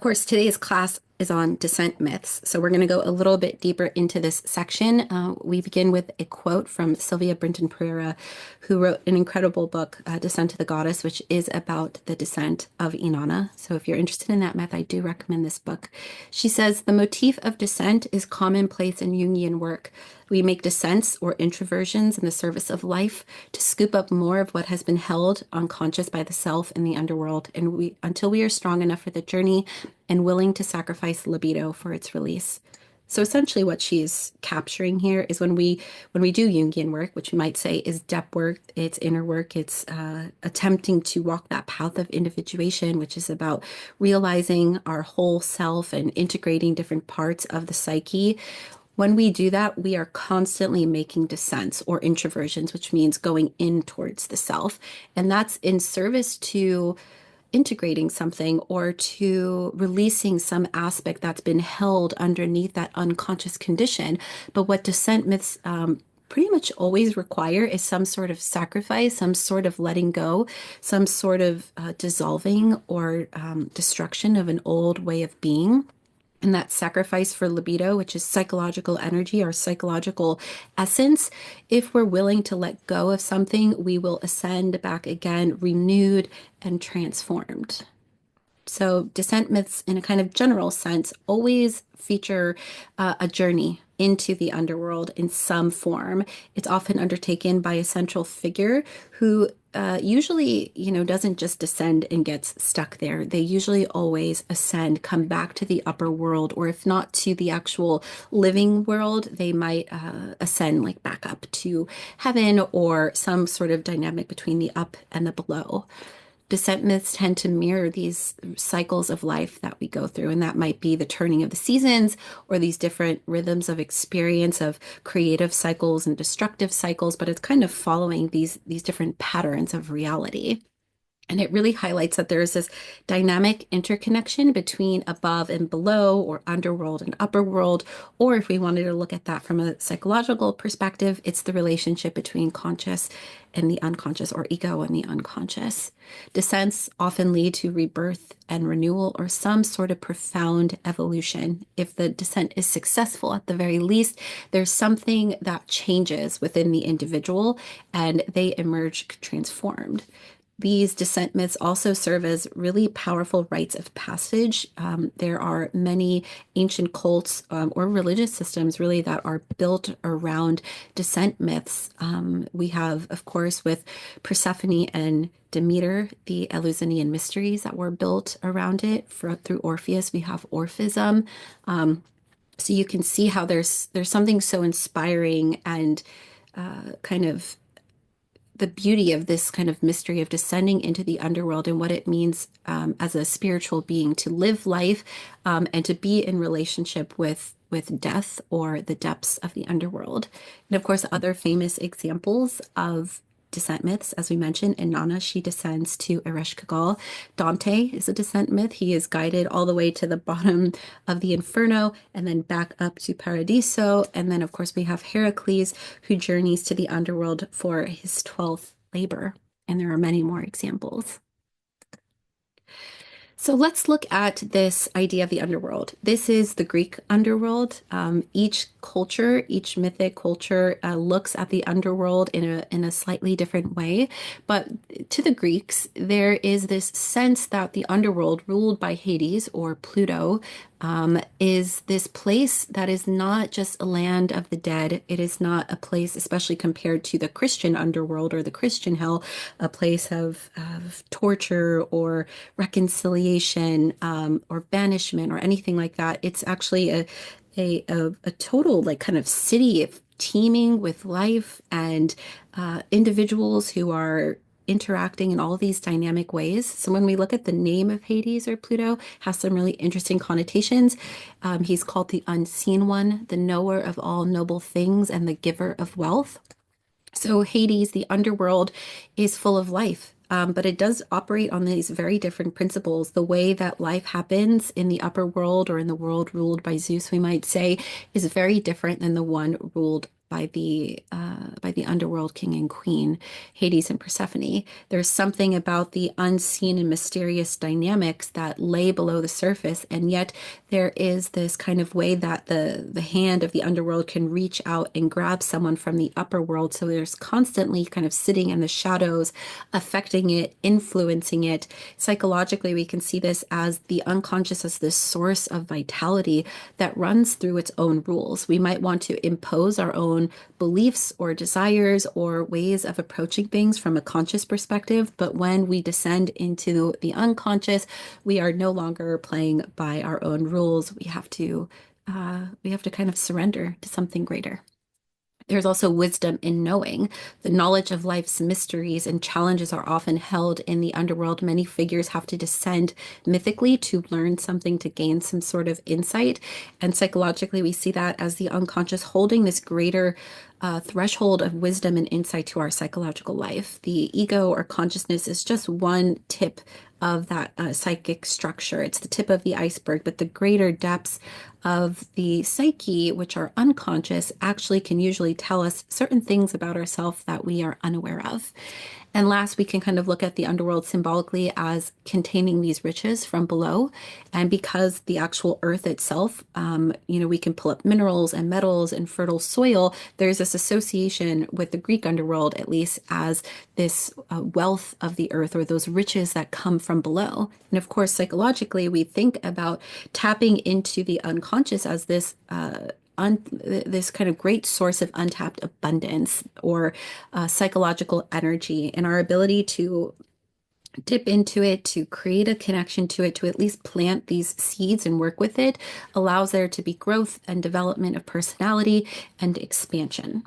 course, today's class is on descent myths. So we're going to go a little bit deeper into this section. We begin with a quote from Sylvia Brinton Pereira, who wrote an incredible book, Descent to the Goddess, which is about the descent of Inanna. So if you're interested in that myth, I do recommend this book. She says, the motif of descent is commonplace in Jungian work. We make descents or introversions in the service of life to scoop up more of what has been held unconscious by the self in the underworld, and until we are strong enough for the journey and willing to sacrifice libido for its release. So essentially what she's capturing here is when we do Jungian work, which we might say is depth work, it's inner work, it's attempting to walk that path of individuation, which is about realizing our whole self and integrating different parts of the psyche. When we do that, we are constantly making descents or introversions, which means going in towards the self. And that's in service to integrating something or to releasing some aspect that's been held underneath that unconscious condition. But what descent myths pretty much always require is some sort of sacrifice, some sort of letting go, some sort of dissolving or destruction of an old way of being. And that sacrifice for libido, which is psychological energy or psychological essence, if we're willing to let go of something, we will ascend back again, renewed and transformed. So descent myths, in a kind of general sense, always feature a journey into the underworld in some form. It's often undertaken by a central figure who usually, doesn't just descend and gets stuck there. They usually always ascend, come back to the upper world, or if not to the actual living world, they might ascend like back up to heaven or some sort of dynamic between the up and the below. Descent myths tend to mirror these cycles of life that we go through, and that might be the turning of the seasons or these different rhythms of experience of creative cycles and destructive cycles, but it's kind of following these different patterns of reality. And it really highlights that there is this dynamic interconnection between above and below, or underworld and upper world. Or if we wanted to look at that from a psychological perspective, it's the relationship between conscious and the unconscious, or ego and the unconscious. Descents often lead to rebirth and renewal or some sort of profound evolution. If the descent is successful, at the very least, there's something that changes within the individual and they emerge transformed. These descent myths also serve as really powerful rites of passage. There are many ancient cults or religious systems really that are built around descent myths. We have, of course, with Persephone and Demeter, the Eleusinian mysteries that were built around it. Through Orpheus, we have Orphism. So you can see how there's something so inspiring and kind of the beauty of this kind of mystery of descending into the underworld and what it means as a spiritual being to live life and to be in relationship with death or the depths of the underworld. And of course, other famous examples of descent myths, as we mentioned, Inanna, she descends to Ereshkigal. Dante is a descent myth. He is guided all the way to the bottom of the Inferno and then back up to Paradiso. And then, of course, we have Heracles, who journeys to the underworld for his 12th labor. And there are many more examples. So let's look at this idea of the underworld. This is the Greek underworld. Each culture, each mythic culture looks at the underworld in a slightly different way. But to the Greeks, there is this sense that the underworld, ruled by Hades or Pluto, is this place that is not just a land of the dead. It is not a place, especially compared to the Christian underworld or the Christian hell, a place of torture or reconciliation or banishment or anything like that. It's actually a total like kind of city of teeming with life and individuals who are interacting in all these dynamic ways. So when we look at the name of Hades or Pluto, has some really interesting connotations. He's called the unseen one, the knower of all noble things, and the giver of wealth. So Hades, the underworld, is full of life. But it does operate on these very different principles. The way that life happens in the upper world or in the world ruled by Zeus, we might say, is very different than the one ruled by the underworld king and queen, Hades and Persephone. There's something about the unseen and mysterious dynamics that lay below the surface, and yet there is this kind of way that the hand of the underworld can reach out and grab someone from the upper world. So there's constantly kind of sitting in the shadows, affecting it, influencing it. Psychologically, we can see this as the unconscious as this source of vitality that runs through its own rules. We might want to impose our own beliefs or desires or ways of approaching things from a conscious perspective, but when we descend into the unconscious, we are no longer playing by our own rules. We have to kind of surrender to something greater. There's also wisdom in knowing. The knowledge of life's mysteries and challenges are often held in the underworld. Many figures have to descend mythically to learn something, to gain some sort of insight. And psychologically, we see that as the unconscious holding this greater threshold of wisdom and insight to our psychological life. The ego or consciousness is just one tip of that psychic structure. It's the tip of the iceberg, but the greater depths of the psyche, which are unconscious, actually can usually tell us certain things about ourselves that we are unaware of. And last, we can kind of look at the underworld symbolically as containing these riches from below. And because the actual earth itself, we can pull up minerals and metals and fertile soil, there's this association with the Greek underworld, at least, as this wealth of the earth or those riches that come from below. And of course, psychologically, we think about tapping into the unconscious as this kind of great source of untapped abundance or psychological energy, and our ability to dip into it, to create a connection to it, to at least plant these seeds and work with it, allows there to be growth and development of personality and expansion.